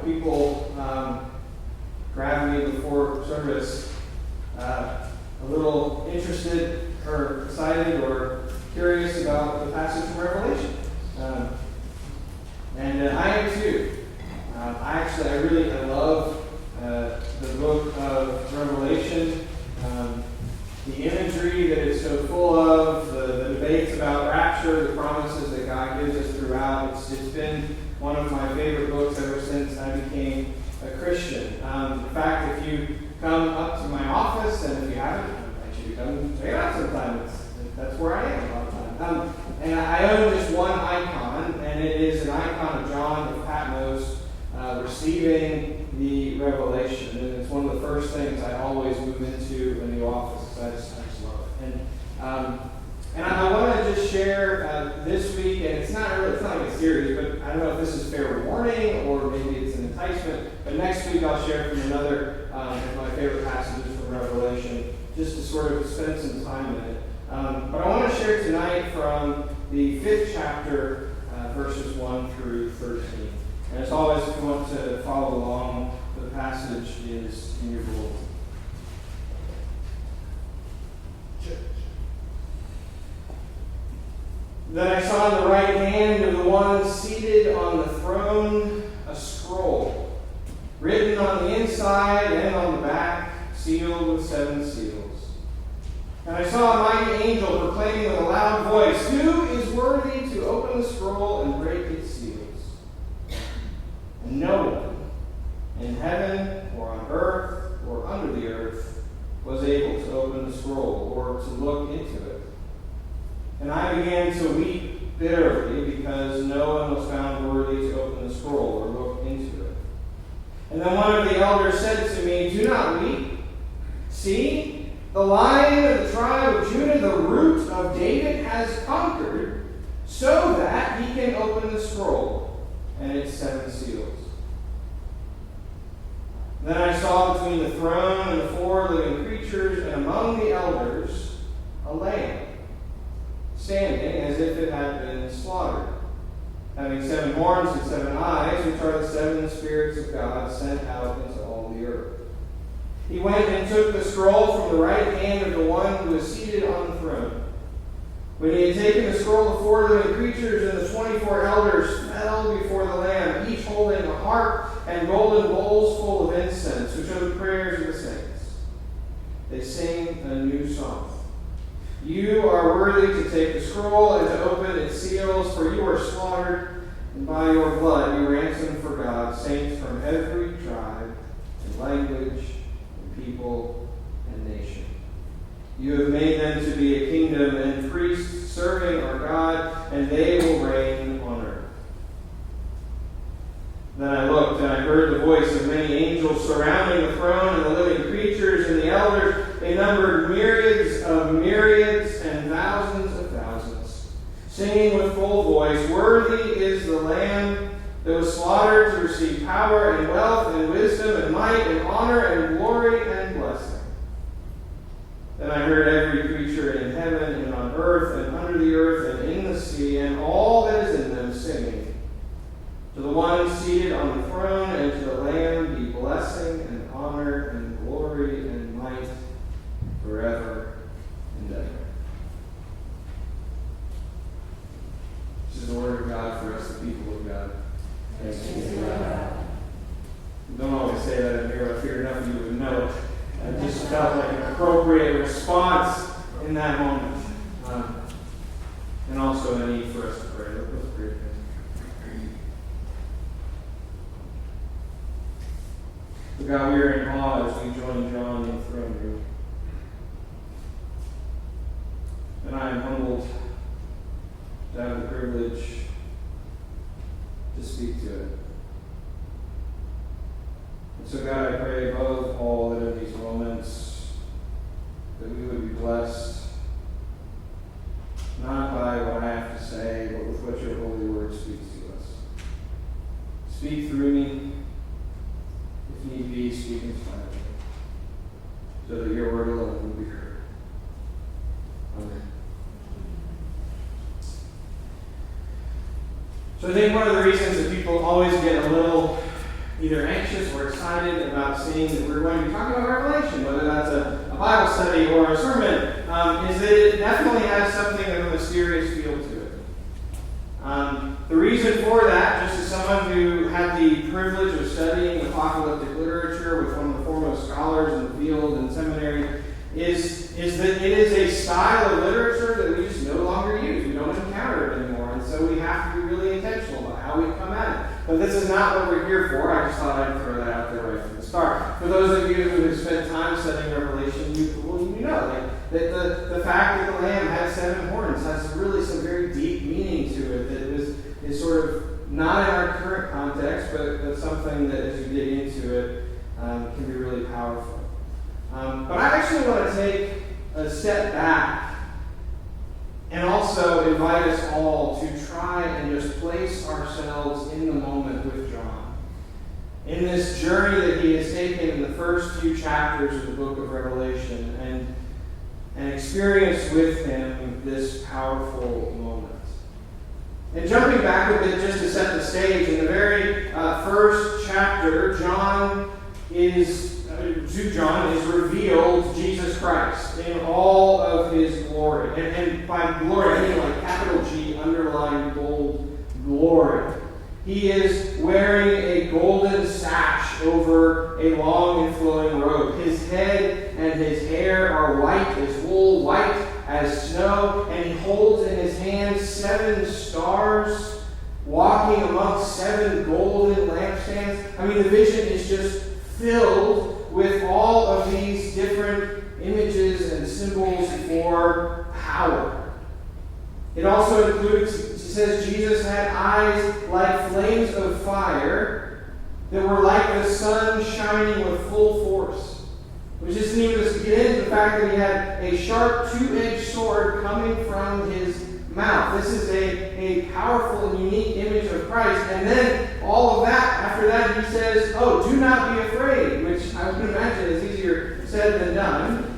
people grabbed me before service a little interested or excited or curious about the passage from Revelation. And I am too. I love the book of Revelation. The imagery that it's so full of, the debates about rapture, the promises that God gives us throughout. It's been one of my favorite books ever since I became a Christian. In fact, if you come up to my office, and if you haven't, I invite you to come check it out sometime. That's where I am a lot of time. And I own just one icon, and it is an icon of John of Patmos receiving the revelation. And it's one of the first things I always move into in the office. I just love it. And I want to just share this week, and it's not like a series, but I don't know if this is fair warning or maybe it's an enticement. But next week I'll share from another of my favorite passages from Revelation, just to sort of spend some time in it. But I want to share tonight from the 5th chapter, verses 1 through 13. And as always, if you want to follow along, the passage is in your bulletin. Then I saw in the right hand of the one seated on the throne a scroll, written on the inside and on the back, sealed with 7 seals. And I saw a mighty angel proclaiming with a loud voice, "Who is worthy to open the scroll and break its seals?" And no one in heaven or on earth or under the earth was able to open the scroll or to look into it. And I began to weep bitterly because no one was found worthy to open the scroll or look into it. And then one of the elders said to me, "Do not weep. See, the Lion of the tribe of Judah, the root of David, has conquered so that he can open the scroll and its 7 seals." Then I saw between the throne and the 4 living creatures and among the elders a lamb, standing as if it had been slaughtered, having 7 horns and 7 eyes, which are the 7 spirits of God sent out into all the earth. He went and took the scroll from the right hand of the one who was seated on the throne. When he had taken the scroll, the 4 living creatures and the 24 elders fell before the Lamb, each holding a harp and golden bowls full of incense, which are the prayers of the saints. They sing a new song. "You are worthy to take the scroll and to open its seals, for you are slaughtered, and by your blood you ransomed for God saints from every tribe and language and people and nation. You have made them to be a kingdom and priests serving our God, and they will reign on earth." Then I looked, and I heard the voice of many angels surrounding the throne and the living creatures and the elders. They numbered myriads and thousands of thousands, singing with full voice, "Worthy is the Lamb that was slaughtered to receive power and wealth and wisdom and might and honor and glory and blessing." Then I heard every creature in heaven and on earth and under the earth and in the sea and all that is in them singing, "To the one seated on the throne and to the Lamb be blessing and honor and glory and might forever and ever." This is the word of God for us, the people of God. Thanks be to God. We don't always say that in here. I figured enough of you would know it. It just felt like an appropriate response in that moment. And also a need for us to pray. Let's pray. God, we are in awe as we join John in the throne room. And I am humbled to have the privilege to speak to it. And so, God, I pray above all that in these moments that we would be blessed, not by what I have to say, but with what your holy word speaks to us. Speak through me. If need be, speak in silence, so that your word alone will be heard. Amen. So I think one of the reasons that people always get a little either anxious or excited about seeing that we're going to be talking about Revelation, whether that's a Bible study or a sermon, is that it definitely has something of a mysterious feel to it. The reason for that, just as someone who had the privilege of studying apocalyptic literature with one of the foremost scholars in the field and seminary, is that it is a style of literature that we just no longer use. We don't encounter it anymore, and so we have to be really intentional about how we come at it. But this is not what we're here for. I just thought I'd throw that out there right from the start. For those of you who have spent time studying Revelation, you know that the fact that the Lamb had 7 horns has really some very deep meaning to it that is sort of not in our current context, but something that as you dig into it can be really powerful. But I actually want to take a step back and also invite us all to try and just place ourselves in the moment with John. In this journey that he has taken in the first few chapters of the book of Revelation and experience with him this powerful moment. And jumping back a bit just to set the stage, in the very first chapter, to John is revealed Jesus Christ in all of his glory. And by glory, I mean like capital G, underlined, bold glory. He is wearing a golden sash over a long and flowing robe. His head and his hair are white as wool, white as snow, and he holds in his hands 7 stars, walking amongst 7 golden lampstands. I mean, the vision is just filled with all of these different images and symbols for power. It also includes, it says, Jesus had eyes like flames of fire that were like the sun shining with full force. Which isn't even to get into the fact that he had a sharp 2-edged sword coming from his mouth. This is a powerful and unique image of Christ. And then all of that, after that, he says, oh, do not be afraid, which I would imagine is easier said than done.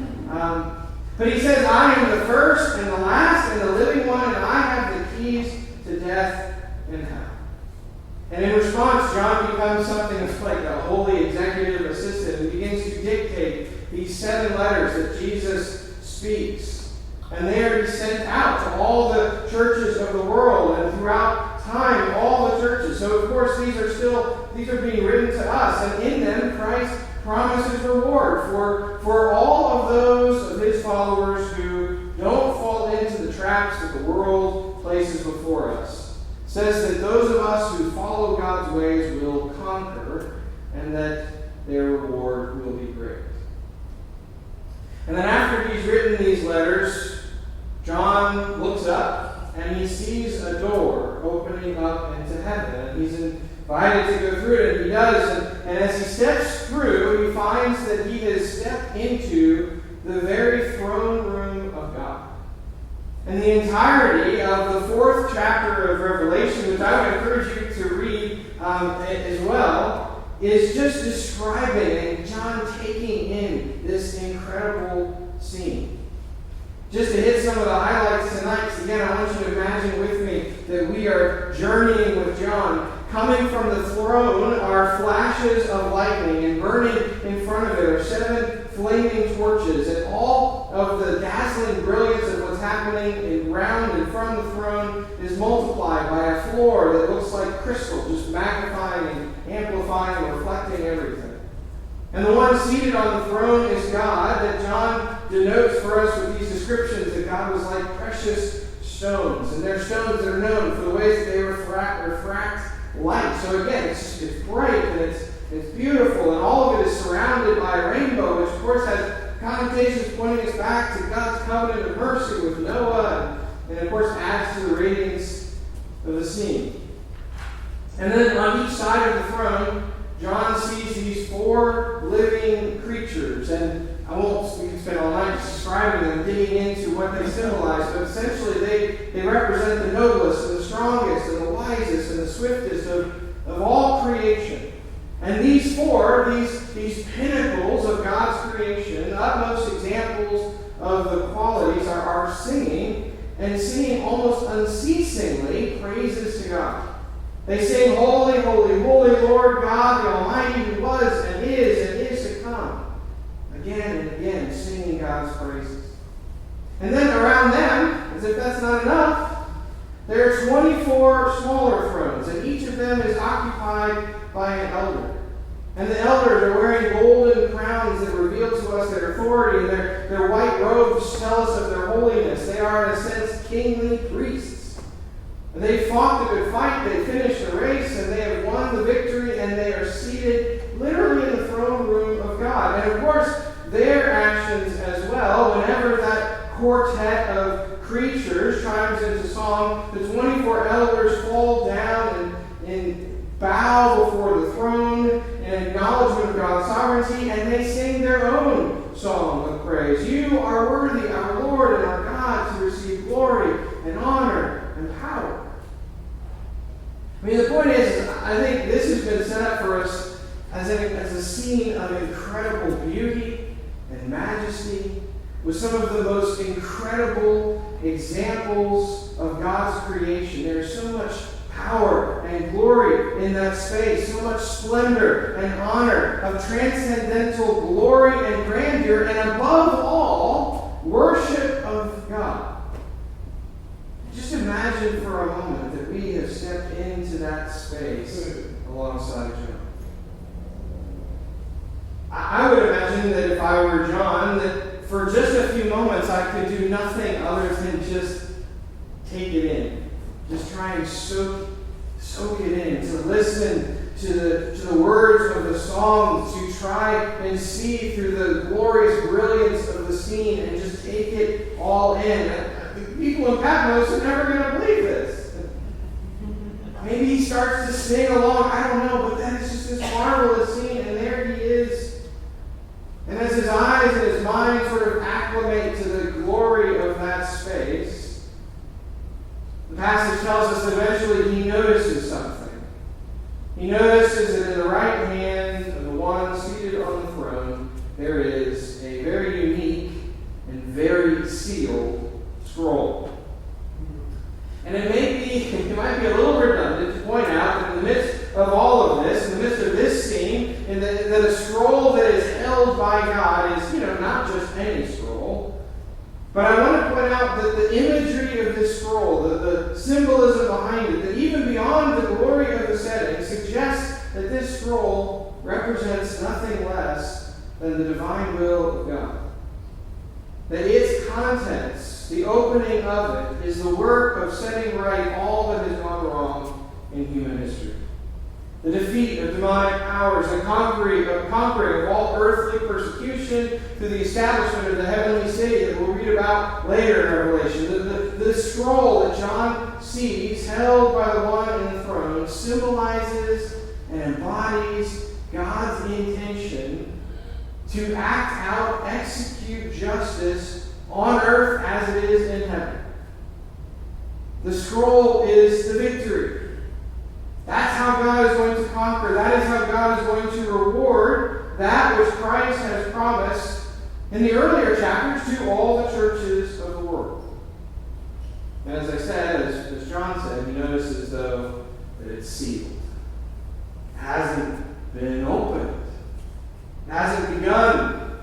But he says, I am the first and the last and the living one, and I have the keys to death and hell. And in response, John becomes something that's like a holy executive assistant and begins to dictate these 7 letters that Jesus speaks. And they are to be sent out to all the churches of the world and throughout time, all the churches. So, of course, these are being written to us. And in them, Christ promises reward for all of those of his followers who don't fall into the traps that the world places before us. It says that those of us who follow God's ways will conquer, and that their reward will be great. And then after he's written these letters, John looks up and he sees a door opening up into heaven. And he's invited to go through it, and he does. And as he steps through, he finds that he has stepped into the very throne room of God. And the entirety of the 4th chapter of Revelation, which I would encourage you to read as well, is just describing and John taking in this incredible scene. Just to hit some of the highlights tonight, again, I want you to imagine with me that we are journeying with John. Coming from the throne are flashes of lightning, and burning in front of it are 7 flaming torches, and all of the dazzling brilliance of what's happening around and from the throne is multiplied by a floor that looks like crystal, just magnifying and amplifying and reflecting everything. And the one seated on the throne is God, that John denotes for us with these descriptions that God was like precious stones. And they're stones that are known for the ways that they refract light. So again, it's bright and it's beautiful, and all of it is surrounded by a rainbow, which of course has connotations pointing us back to God's covenant of mercy with Noah, and of course adds to the radiance of the scene. And then on each side of the throne, John sees these 4 living creatures, and we can spend all night just describing them, digging into what they symbolize, but essentially they represent the noblest and the strongest and the wisest and the swiftest of all creation. And these 4, these pinnacles of God's creation, utmost examples of the qualities, are singing, and singing almost unceasingly praises to God. They sing, Holy, holy, holy Lord God, the Almighty, who was and is to come. Again and again, singing God's praises. And then around them, as if that's not enough, there are 24 smaller thrones, and each of them is occupied by an elder. And the elders are wearing golden crowns that reveal to us their authority, and their white robes tell us of their holiness. They are, in a sense, kingly priests. And they fought the good fight, they finished the race, and they have won the victory, and they are seated literally in the throne room of God. And of course, their actions as well, whenever that quartet of creatures chimes into song, the 24 elders fall down and bow before the throne in acknowledgement of God's sovereignty, and they sing their own song of praise. You are worthy, our Lord and our God, to receive glory and honor and power. I mean, the point is, I think this has been set up for us as a scene of incredible beauty and majesty, with some of the most incredible examples of God's creation. There's so much power and glory in that space, so much splendor and honor of transcendental glory and grandeur, and above all, worship of God. Just imagine for a moment that we have stepped into that space alongside John. I would imagine that if I were John, that for just a few moments I could do nothing other than just take it in. Just try and soak it in, to listen to the words of the songs, to try and see through the glorious brilliance of the scene and just take it all in. The people in Patmos are never going to believe this. Maybe he starts to sing along, I don't know, but then it's just this marvelous scene, and there he is. And as his eyes and his mind sort of acclimate to the glory of that space, the passage tells us that eventually he notices something. He notices that in the right hand of the one seated on the throne, there is a very unique and very sealed scroll. And it might be a little redundant to point out that in the midst of all of this, in the midst of this scene, that a scroll that is held by God is, not just any scroll. But I want to point out that the imagery of this scroll, the symbolism behind it, that even beyond the glory of the setting, suggests that this scroll represents nothing less than the divine will of God. That its contents, the opening of it, is the work of setting right all that has gone wrong in human history. The defeat of demonic powers, the conquering of all earthly persecution through the establishment of the heavenly city that we'll read about later in Revelation. The scroll that John sees held by the one in the throne symbolizes and embodies God's intention to act out, execute justice on earth as it is in heaven. The scroll is the victory. That's how God is going to conquer. That is how God is going to reward that which Christ has promised in the earlier chapters to all the churches of the world. And as I said, as John said, he notices, though, that it's sealed. It hasn't been opened. It hasn't begun.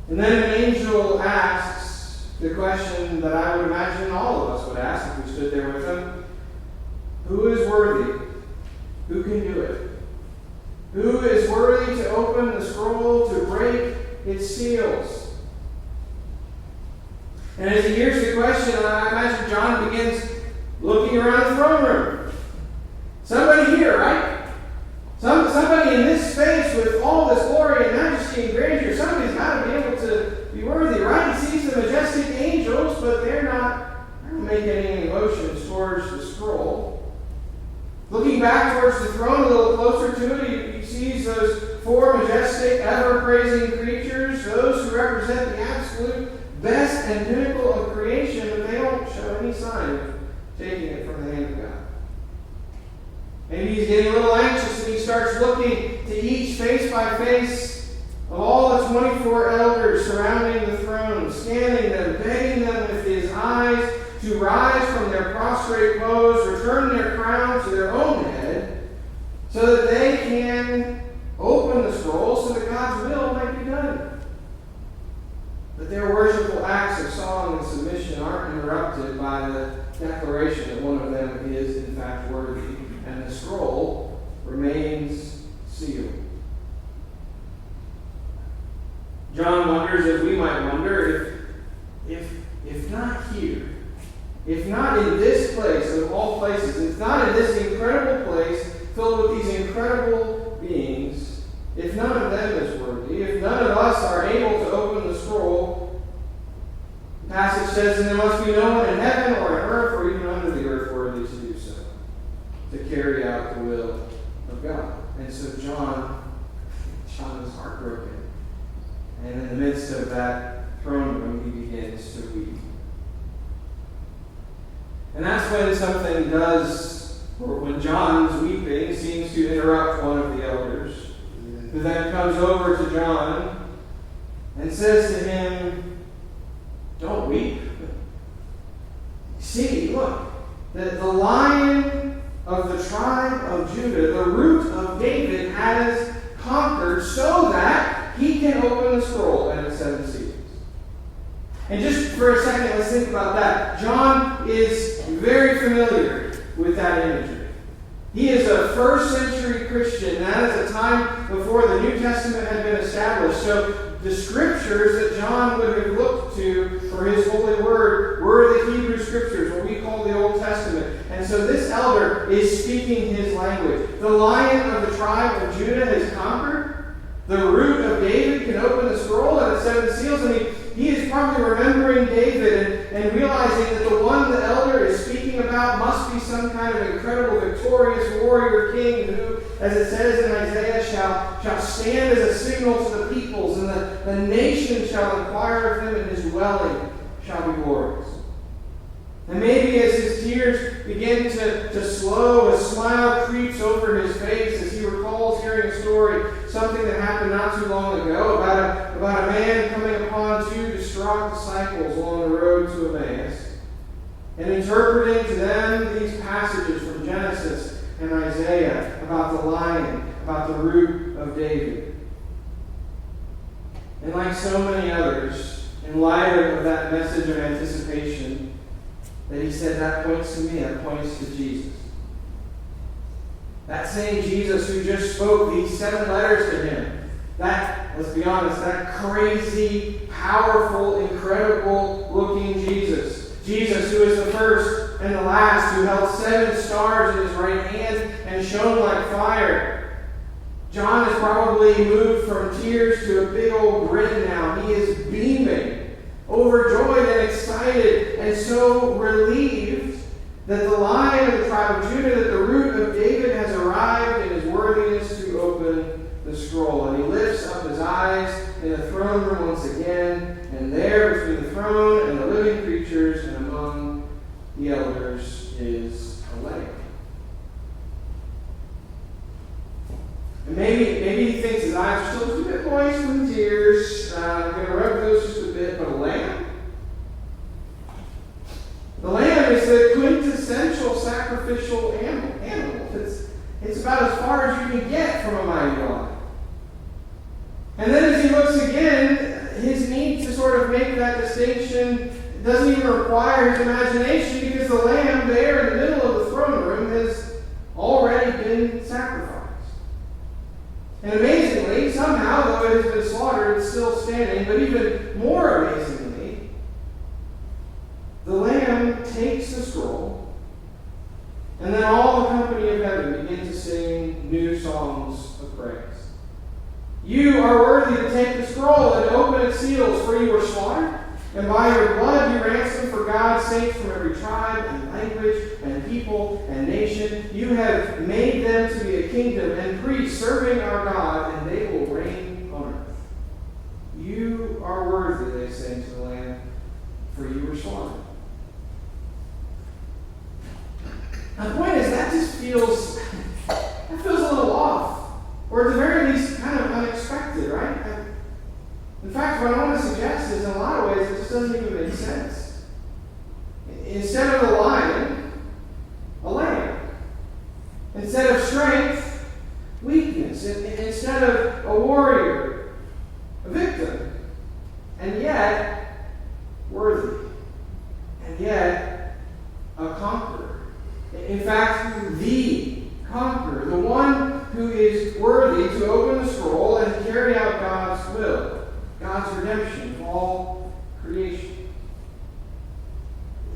And then an angel asks the question that I would imagine all of us would ask if we stood there with him. Who is worthy? Who can do it? Who is worthy to open the scroll, to break its seals? And as he hears the question, I imagine John begins looking around the throne room. Somebody here, right? Somebody in this space with all this glory and majesty and grandeur. Somebody's got to be able to be worthy, right? He sees the majestic angels, but they're not making any motions towards the scroll. Looking back towards the throne a little closer to it, he sees those four majestic, ever-praising creatures, those who represent the absolute best and pinnacle of creation, but they don't show any sign of taking it from the hand of God. Maybe he's getting a little anxious and he starts looking to each face by face of all the 24 elders surrounding the throne, scanning them, begging them with his eyes to rise from their prostrate pose, return their crown to their own head, so that they can open the scroll so that God's will might be done. But their worshipful acts of song and submission aren't interrupted by the declaration that one of them is in fact worthy, and the scroll remains sealed. John wonders, as we might wonder, if not here, if not in this place of all places, if not in this incredible place filled with these incredible beings, if none of them is worthy, if none of us are able to open the scroll, the passage says, and there must be no one in heaven or on earth or even under the earth worthy to do so, to carry out the will of God. And so John is heartbroken. And in the midst of that throne room, he begins to weep. And that's when something does, or when John's weeping seems to interrupt one of the elders, who then comes over to John and says to him, "Don't weep. See, look, the Lion of the tribe of Judah, the Root of David, has conquered so that he can open the scroll and its 7 seals." And just for a second, let's think about that. John is very familiar with that imagery. He is a first-century Christian. That is a time before the New Testament had been established. So the scriptures that John would have looked to for his holy word were the Hebrew scriptures, what we call the Old Testament. And so this elder is speaking his language. The Lion of the tribe of Judah has conquered. The Root of David can open the scroll and its 7 seals. And he is probably remembering David and realizing that the one the elder is speaking about must be some kind of incredible victorious warrior king who, as it says in Isaiah, shall stand as a signal to the peoples, and the nation shall inquire of him, and his dwelling shall be glorious. And maybe as his tears begin to slow, a smile creeps over his face as he recalls hearing a story, something that happened not too long ago, about a man coming upon 2 distraught disciples along the road to Emmaus, and interpreting to them these passages from Genesis and Isaiah about the Lion, about the Root of David. And like so many others, in light of that message of anticipation, that he said, that points to me, that points to Jesus. That same Jesus who just spoke these 7 letters to him. That, let's be honest, that crazy, powerful, incredible looking Jesus. Jesus who is the first and the last, who held 7 stars in his right hand and shone like fire. John is probably moved from tears to a big old grin now. He is beaming, overjoyed and excited, and so relieved that the Lion of the tribe of Judah, that the Root of David has arrived in his worthiness to open the scroll. And he lifts up his eyes in the throne room once again, and there between the throne and the living creatures and among the elders is a Lamb. And maybe he thinks his eyes are still just a bit moist from tears. I'm going to rub those just a bit, but a lamb? The lamb is the quintessential sacrificial animal. It's about as far as you can get from a mighty God. And then as he looks again, his need to sort of make that distinction doesn't even require his imagination, because the lamb there in the middle of the throne room has already been sacrificed. And amazingly, somehow, though it has been slaughtered, it's still standing. But even more amazingly, the Lamb takes the scroll, and then all the company of heaven begin to sing new songs of praise. You are worthy to take the scroll and open its seals, for you were slaughtered, and by your blood you ransomed for God's sake from every tribe and language and people and nation. You have made them to be a kingdom and priests serving our God, and they will reign on earth. You are worthy, they say to the Lamb, for you were slaughtered. Now, the point is, that just feels a little off, or at the very least kind of unexpected, right? In fact, what I want to suggest is, in a lot of ways, it just doesn't even make sense. Instead of a lion, a lamb. Instead of strength, weakness. Instead of a warrior, a victim. And yet, worthy. And yet, a conqueror. In fact, the conqueror. The one who is worthy to open the scroll and carry out God's will. God's redemption of all creation.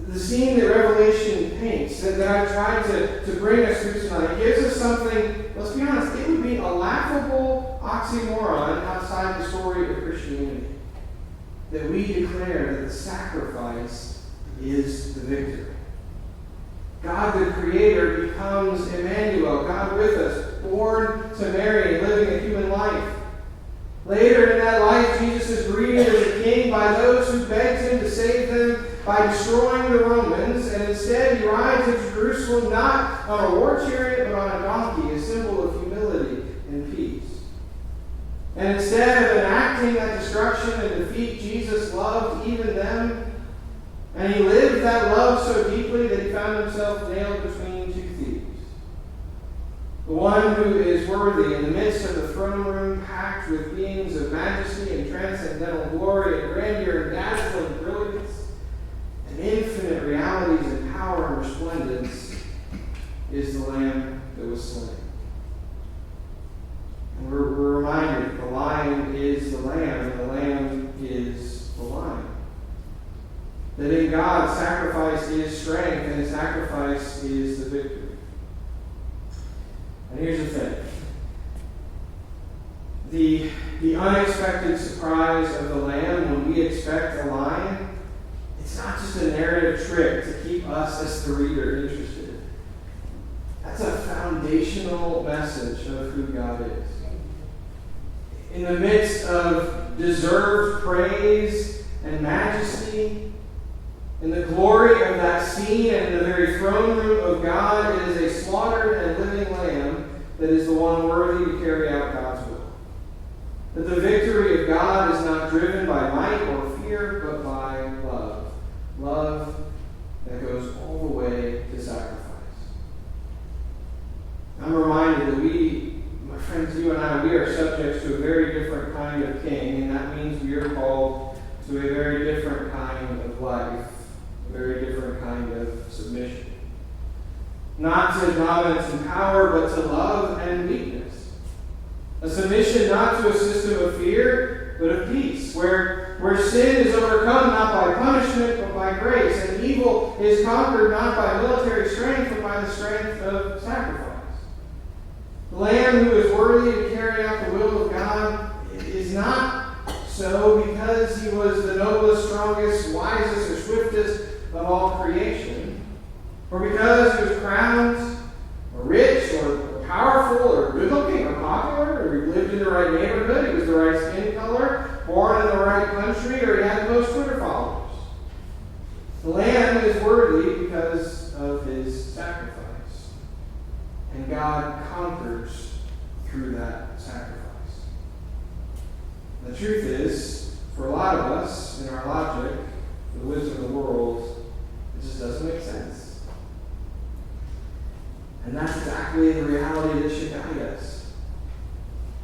The scene that Revelation paints, that I've tried to bring us through tonight, gives us something, let's be honest, it would be a laughable oxymoron outside the story of Christianity. That we declare that the sacrifice is the victory. God the Creator becomes Emmanuel, God with us, born to Mary and living a human life. Later in that life, Jesus is greeted as a king by those who begged him to save them by destroying the Romans, and instead he rides into Jerusalem not on a war chariot but on a donkey, a symbol of humility and peace. And instead of enacting that destruction and defeat, Jesus loved even them, and he lived that love so deeply that he found himself nailed between two thieves. The one who is worthy in the midst of the throne room packed with beings of majesty and transcendental glory and grandeur and dazzling brilliance and infinite realities and power and resplendence is the Lamb that was slain. And we're reminded that the lion is the lamb and the lamb is the lion. That in God, sacrifice is strength and sacrifice is the victory. And here's the thing. The unexpected surprise of the lamb when we expect a lion, it's not just a narrative trick to keep us as the reader interested. That's a foundational message of who God is. In the midst of deserved praise and majesty, in the glory of that scene and in the very throne room of God, it is a slaughtered and living lamb that is the one worthy to carry out God's will. That the victory of God is not driven by might or fear, but by love. Love that goes all the way to sacrifice. I'm reminded that we, my friends, you and I, we are subjects to a very different kind of king, and that means we are called to a very different kind of life. A very different kind of submission. Not to dominance and power, but to love and weakness. A submission not to a system of fear, but of peace, where sin is overcome not by punishment, but by grace, and evil is conquered not by military strength, but by the strength of sacrifice. The Lamb who is worthy to carry out the will of God is not so because he was the noblest, strongest, wisest, or swiftest of all creation, or because he was crowned, or rich, or powerful, or good-looking, or popular, or he lived in the right neighborhood, he was the right skin color, born in the right country, or he had the most Twitter followers. The Lamb is worthy because of his sacrifice. And God conquers through that sacrifice. The truth is, for a lot of us, in our logic, the wisdom of the world, it just doesn't make sense. And that's exactly the reality that should guide us.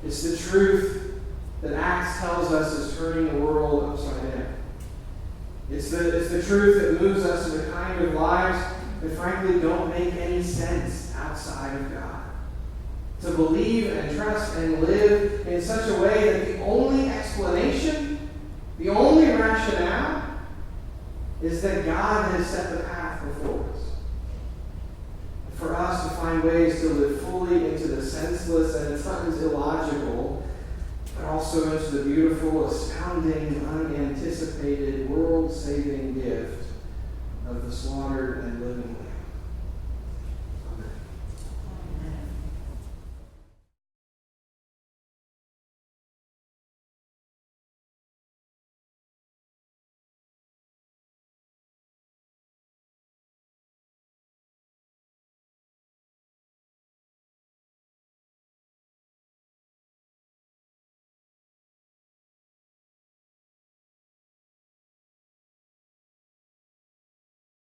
It's the truth that Acts tells us is turning the world upside down. It's the truth that moves us to the kind of lives that frankly don't make any sense outside of God. To believe and trust and live in such a way that the only explanation, the only rationale, is that God has set the path before us. For us to find ways to live fully into the senseless and at times illogical, but also into the beautiful, astounding, unanticipated, world-saving gift of the slaughtered and living